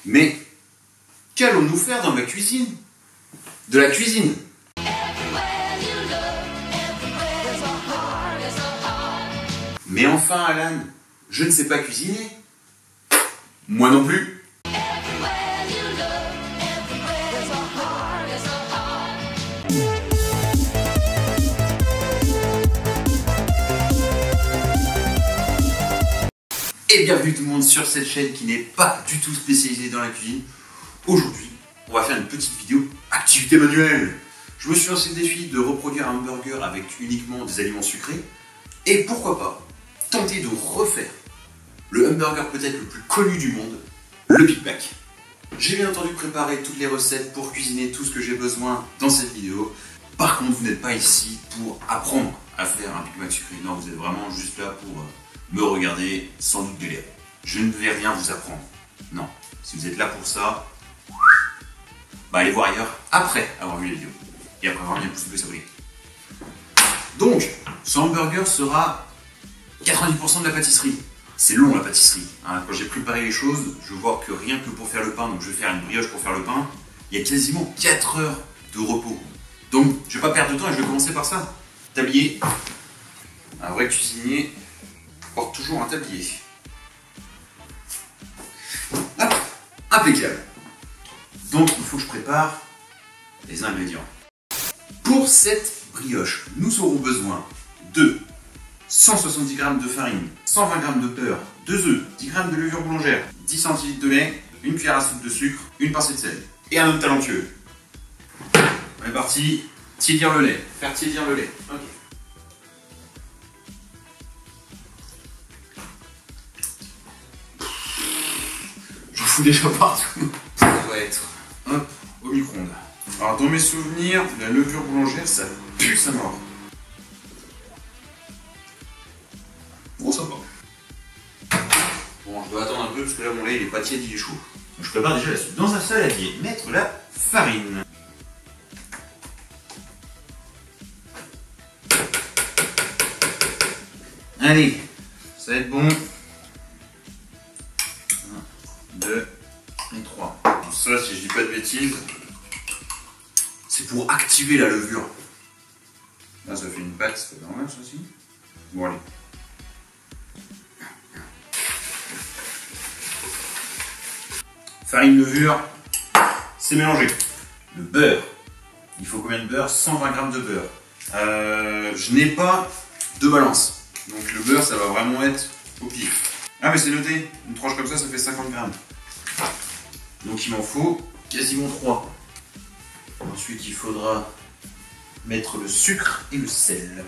Mais qu'allons-nous faire dans ma cuisine? De la cuisine. Mais enfin, Alan, je ne sais pas cuisiner. Moi non plus. Et bienvenue tout le monde sur cette chaîne qui n'est pas du tout spécialisée dans la cuisine. Aujourd'hui, on va faire une petite vidéo activité manuelle. Je me suis lancé le défi de reproduire un hamburger avec uniquement des aliments sucrés. Et pourquoi pas tenter de refaire le hamburger peut-être le plus connu du monde, le Big Mac. J'ai bien entendu préparé toutes les recettes pour cuisiner tout ce que j'ai besoin dans cette vidéo. Par contre, vous n'êtes pas ici pour apprendre à faire un Big Mac sucré. Non, vous êtes vraiment juste là pour me regarder sans doute galérer. Je ne vais rien vous apprendre. Non, si vous êtes là pour ça, bah allez voir ailleurs après avoir vu la vidéo. Et après avoir mis un pouce bleu s'abonner. Donc, ce hamburger sera 90% de la pâtisserie. C'est long la pâtisserie. Hein. Quand j'ai préparé les choses, je vois que rien que pour faire le pain, donc je vais faire une brioche pour faire le pain, il y a quasiment 4 heures de repos. Donc, je ne vais pas perdre de temps et je vais commencer par ça. Tablier. Un vrai cuisinier porte toujours un tablier. Hop, impeccable. Donc, il faut que je prépare les ingrédients. Pour cette brioche, nous aurons besoin de 170 g de farine, 120 g de beurre, 2 œufs, 10 g de levure boulangère, 10 cl de lait, une cuillère à soupe de sucre, une pincée de sel et un homme talentueux. On est parti, tiédir le lait, faire tiédir le lait. Ok. J'en fous déjà partout. Ça doit être hop, au micro-ondes. Alors dans mes souvenirs, la levure boulangère, ça pue sa mort. Bon, ça va. Bon, je dois attendre un peu parce que là mon lait il est pas tiède, il est chaud. Donc je prépare déjà la suite. Dans un saladier, mettre la farine. Allez, ça va être bon. 1, 2 et 3. Donc ça, si je dis pas de bêtises, c'est pour activer la levure. Là, ça fait une pâte, c'est normal ça aussi. Bon, allez. Farine, levure, c'est mélangé. Le beurre. Il faut combien de beurre? 120 g de beurre. Je n'ai pas de balance. Donc le beurre, ça va vraiment être au pif. Ah, mais c'est noté. Une tranche comme ça fait 50 g. Donc il m'en faut quasiment 3. Ensuite, il faudra mettre le sucre et le sel.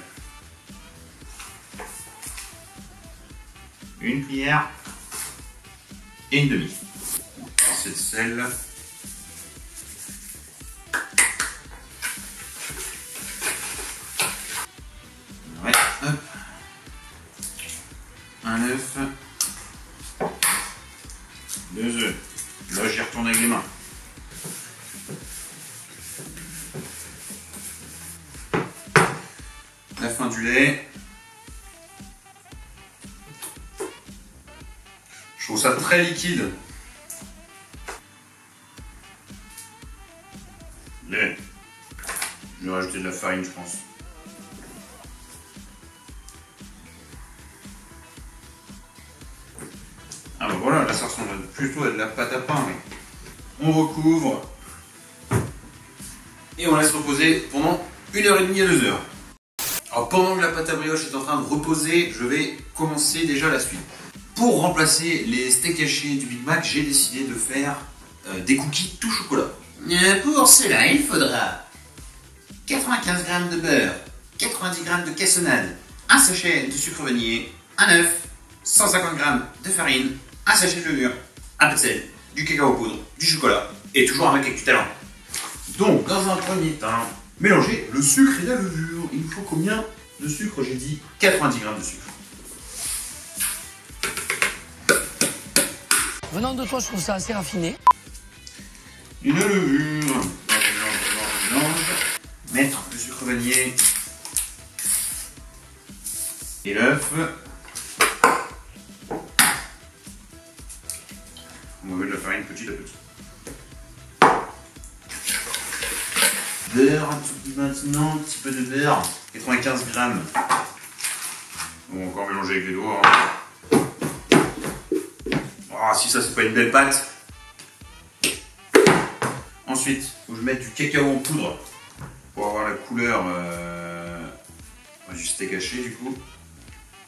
Une cuillère et une demi. Pincée de sel. Ouais, hop. Un œuf. 2 œufs. Là, j'y retourne avec les mains. La fin du lait. Je trouve ça très liquide. Lait. Je vais rajouter de la farine, je pense. Ah ben voilà, là ça ressemble plutôt à de la pâte à pain. Mais on recouvre. Et on laisse reposer pendant 1h30 à 2 heures. Alors pendant que la pâte à brioche est en train de reposer, je vais commencer déjà la suite. Pour remplacer les steaks hachés du Big Mac, j'ai décidé de faire des cookies tout chocolat. Pour cela, il faudra 95 g de beurre, 90 g de cassonade, un sachet de sucre vanillé, un œuf, 150 g de farine, un sachet de levure, un peu de sel, du cacao poudre, du chocolat et toujours un mec avec du talent. Donc, dans un premier temps, mélanger le sucre et la levure. Il faut combien de sucre? J'ai dit 90 g de sucre. Venant de toi, je trouve ça assez raffiné. Une levure. Mélange. Mettre le sucre vanillé et l'œuf. On va mettre de la farine petit à petit. Beurre, maintenant, un petit peu de beurre, 95 grammes. On va encore mélanger avec les doigts. Hein. Oh, si ça c'est pas une belle pâte. Ensuite, il faut que je mette du cacao en poudre pour avoir la couleur du steak haché du coup.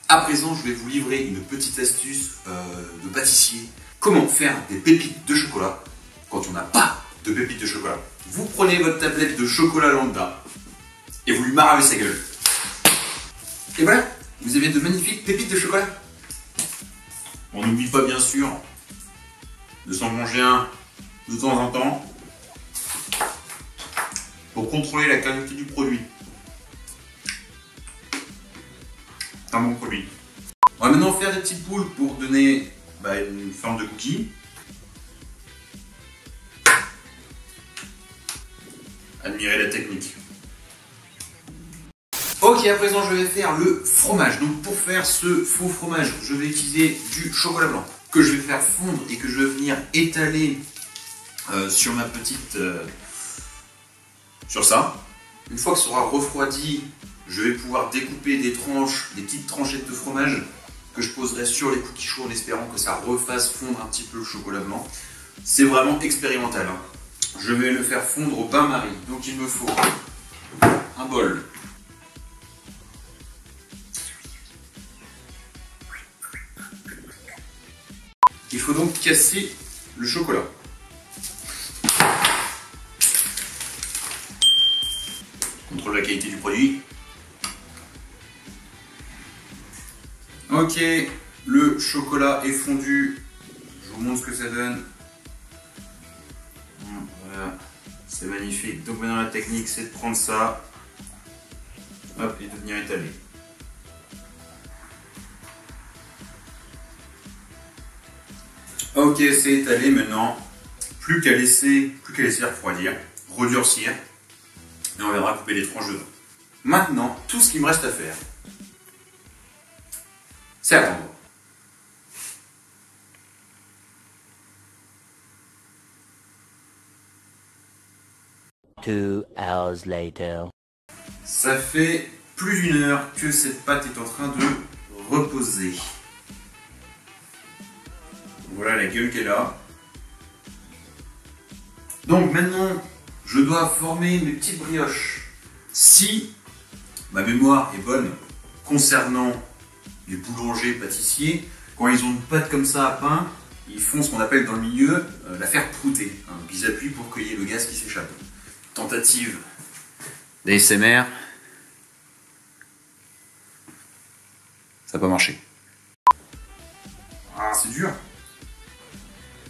À présent, je vais vous livrer une petite astuce de pâtissier. Comment faire des pépites de chocolat quand on n'a pas de pépites de chocolat. Vous prenez votre tablette de chocolat lambda et vous lui maravez sa gueule. Et voilà, vous avez de magnifiques pépites de chocolat. On n'oublie pas bien sûr de s'en manger un de temps en temps pour contrôler la qualité du produit. C'est un bon produit. On va maintenant faire des petites boules pour donner une forme de cookie. Admirez la technique. Ok, à présent je vais faire le fromage. Donc pour faire ce faux fromage, je vais utiliser du chocolat blanc que je vais faire fondre et que je vais venir étaler sur ma petite... sur ça. Une fois que ce sera refroidi, je vais pouvoir découper des tranches, des petites tranchettes de fromage que je poserai sur les cookies chauds en espérant que ça refasse fondre un petit peu le chocolat blanc. C'est vraiment expérimental. Hein. Je vais le faire fondre au bain-marie. Donc il me faut un bol. Il faut donc casser le chocolat. Contrôle la qualité du produit. Ok, le chocolat est fondu. Je vous montre ce que ça donne. Voilà, c'est magnifique. Donc maintenant la technique c'est de prendre ça, hop, et de venir étaler. Ok, c'est étalé maintenant. Plus qu'à laisser refroidir, redurcir, et on viendra couper les tranches dedans. Maintenant, tout ce qu'il me reste à faire, c'est attendre. Two hours later. Ça fait plus d'une heure que cette pâte est en train de reposer. Voilà la gueule qu'elle a. Donc maintenant, je dois former mes petites brioches. Si ma mémoire est bonne concernant les boulangers, pâtissiers, quand ils ont une pâte comme ça à pain, ils font ce qu'on appelle dans le milieu la faire prouter. Hein. Donc ils appuient pour qu'il y ait le gaz qui s'échappe. Tentative d'ASMR. Ça n'a pas marché. Ah, c'est dur.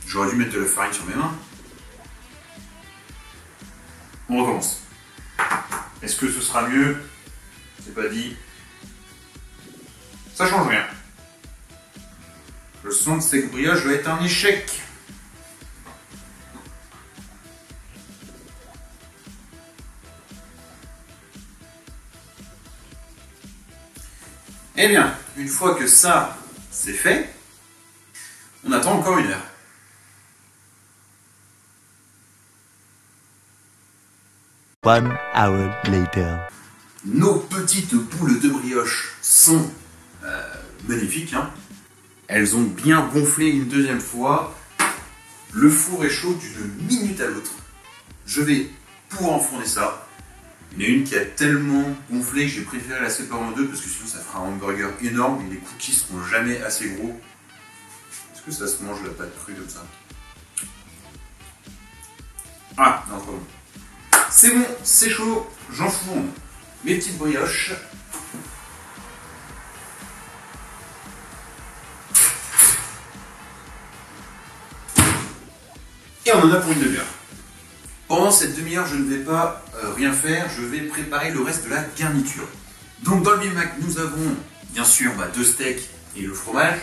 J'aurais dû mettre de la farine sur mes mains. On recommence. Est-ce que ce sera mieux? C'est pas dit. Ça change rien. Le son de ces brioches va être un échec. Eh bien, une fois que ça, c'est fait, on attend encore une heure. One hour later. Nos petites boules de brioche sont magnifiques. Hein. Elles ont bien gonflé une deuxième fois. Le four est chaud d'une minute à l'autre. Je vais pouvoir enfourner ça. Il y en a une qui a tellement gonflé que j'ai préféré la séparer en deux parce que sinon ça fera un hamburger énorme et les cookies seront jamais assez gros. Est-ce que ça se mange la pâte crue comme ça? Ah, non, pas bon. C'est bon, c'est chaud, j'enfourne mes petites brioches. Et on en a pour une demi-heure. Pendant cette demi-heure, je ne vais pas rien faire, je vais préparer le reste de la garniture. Donc dans le Big Mac, nous avons bien sûr deux steaks et le fromage,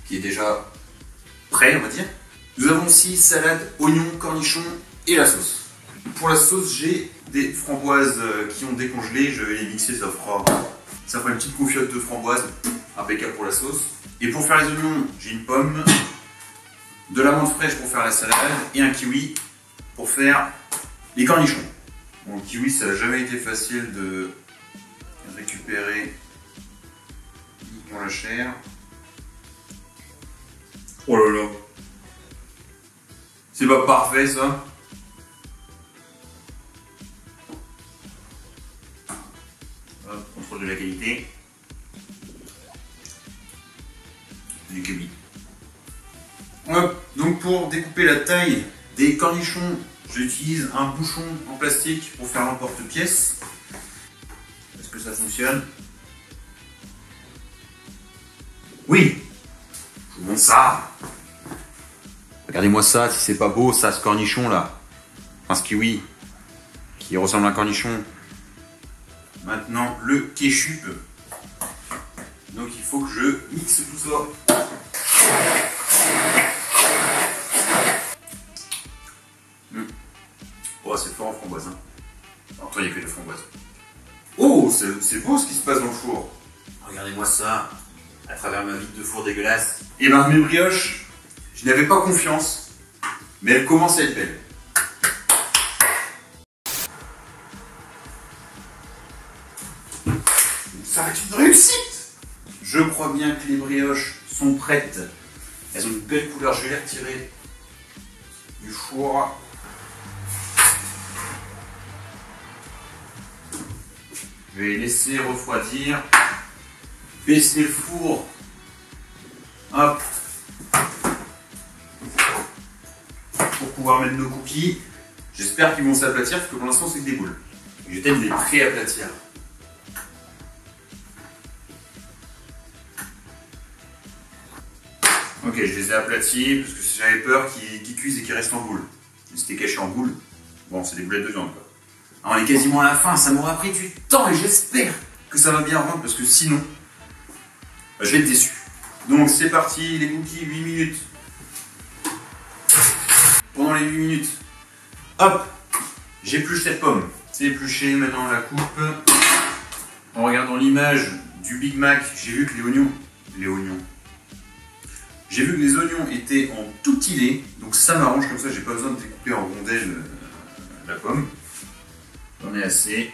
qui est déjà prêt, on va dire. Nous avons aussi salade, oignons, cornichons et la sauce. Pour la sauce, j'ai des framboises qui ont décongelé, je vais les mixer, ça fera une petite confiote de framboises, impeccable pour la sauce. Et pour faire les oignons, j'ai une pomme, de la menthe fraîche pour faire la salade et un kiwi pour faire les cornichons. Bon, le kiwi, ça n'a jamais été facile de récupérer uniquement la chair. Oh là là, c'est pas parfait ça. Hop, contrôle de la qualité. Du kiwi. Hop, donc pour découper la taille des cornichons, j'utilise un bouchon en plastique pour faire l'emporte-pièce. Est-ce que ça fonctionne? Oui, je vous montre ça. Regardez-moi ça, si c'est pas beau, ça, ce cornichon là. Enfin, ce kiwi, qui ressemble à un cornichon. Maintenant, le ketchup. Donc il faut que je mixe tout ça. Oh, c'est fort en framboise. Hein. Alors, toi, il n'y a que des framboises. Oh, c'est beau ce qui se passe dans le four. Regardez-moi ça, à travers ma vitre de four dégueulasse. Et ben, mes brioches, je n'avais pas confiance, mais elles commencent à être belles. Ça va être une réussite! Je crois bien que les brioches sont prêtes. Elles ont une belle couleur, je vais les retirer du four. Je vais laisser refroidir, baisser le four, hop, pour pouvoir mettre nos cookies. J'espère qu'ils vont s'aplatir parce que pour l'instant c'est que des boules. Je t'aime les pré-aplatir. Ok, je les ai aplatis parce que j'avais peur qu'ils cuisent et qu'ils restent en boule. Ils étaient cachés en boule. Bon, c'est des boulettes de viande quoi. Alors, on est quasiment à la fin, ça m'aura pris du temps et j'espère que ça va bien rendre parce que sinon, je vais être déçu. Donc c'est parti, les cookies, 8 minutes. Pendant les 8 minutes, hop, j'épluche cette pomme. C'est épluché, maintenant on la coupe. En regardant l'image du Big Mac, j'ai vu que j'ai vu que les oignons étaient en tout petit lait, donc ça m'arrange comme ça, j'ai pas besoin de découper en rondelles la pomme. On est assez.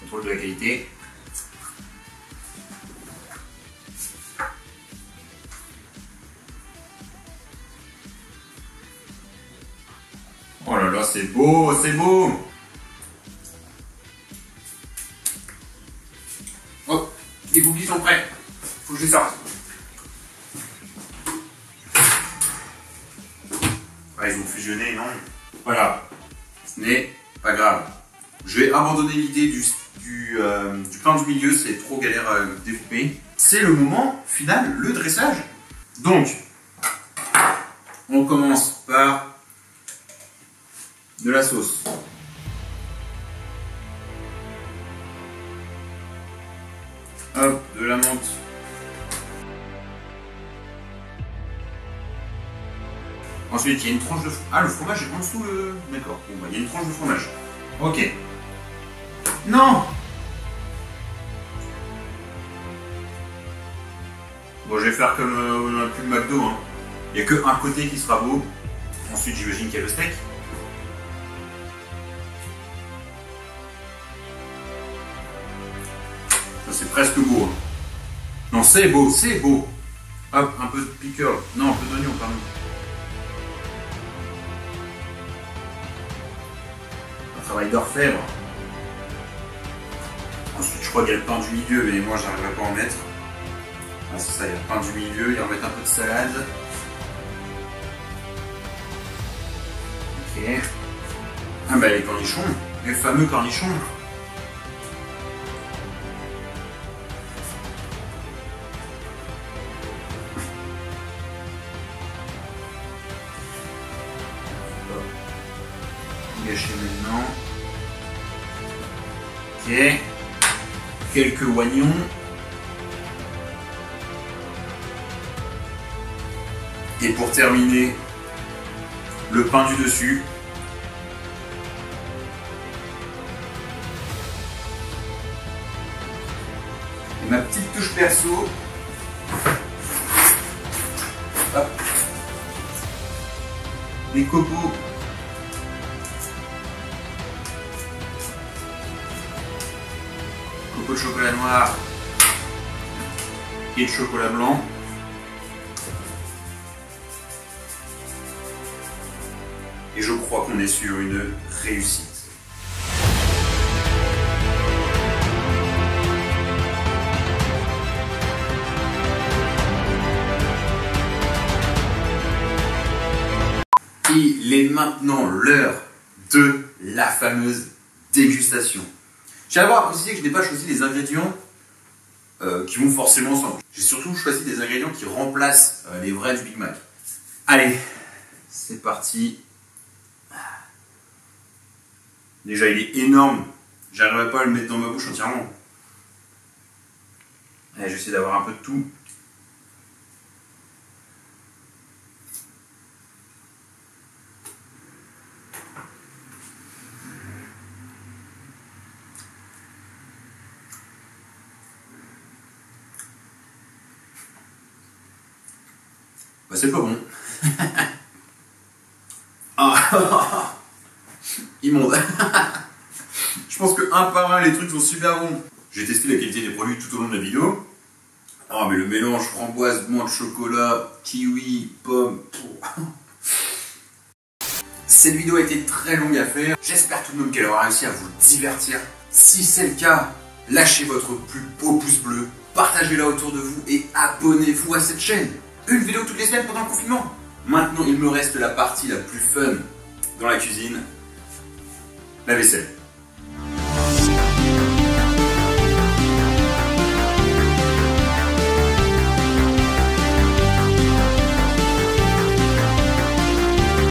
Contrôle de la qualité. Oh là là, c'est beau, c'est beau. Hop, les cookies sont prêts. Faut que je les sorte. Ouais, ils ont fusionné, non? Voilà. Ce n'est pas grave. Je vais abandonner l'idée du pain du milieu, c'est trop galère à découper. C'est le moment final, le dressage. Donc, on commence par de la sauce. Hop, de la menthe. Ensuite, il y a une tranche de fromage. Ah, le fromage est en dessous le... D'accord, bon, bah, il y a une tranche de fromage. Ok. Non! Bon, je vais faire comme on a plus de McDo. Hein. Il n'y a que un côté qui sera beau. Ensuite, j'imagine qu'il y a le steak. Ça, c'est presque beau. Hein. Non, c'est beau, c'est beau. Hop, un peu de pickle. Non, un peu d'oignon, pardon. Travail d'orfèvre. Ensuite, je crois qu'il y a le pain du milieu, mais moi, j'arriverai pas à en mettre. Ah, c'est ça, il y a le pain du milieu, il va mettre un peu de salade. Ok. Ah, bah, les cornichons, les fameux cornichons. Gâcher maintenant. Ok. Quelques oignons. Et pour terminer, le pain du dessus. Et ma petite touche perso. Hop. les copeaux. Copeaux de chocolat noir et de chocolat blanc. Et je crois qu'on est sur une réussite. Il est maintenant l'heure de la fameuse dégustation. Je tiens d'abord à préciser que je n'ai pas choisi les ingrédients qui vont forcément ensemble. J'ai surtout choisi des ingrédients qui remplacent les vrais du Big Mac. Allez, c'est parti. Déjà, il est énorme. J'arriverai pas à le mettre dans ma bouche entièrement. Allez, je vais essayer d'avoir un peu de tout. Bah, c'est pas bon. Ah, immonde. Je pense que un par un, les trucs sont super bons. J'ai testé la qualité des produits tout au long de la vidéo. Oh, mais le mélange framboise, menthe, chocolat, kiwi, pomme. Cette vidéo a été très longue à faire. J'espère tout de même qu'elle aura réussi à vous divertir. Si c'est le cas, lâchez votre plus beau pouce bleu, partagez-la autour de vous et abonnez-vous à cette chaîne. Une vidéo toutes les semaines pendant le confinement. Maintenant, il me reste la partie la plus fun dans la cuisine, la vaisselle.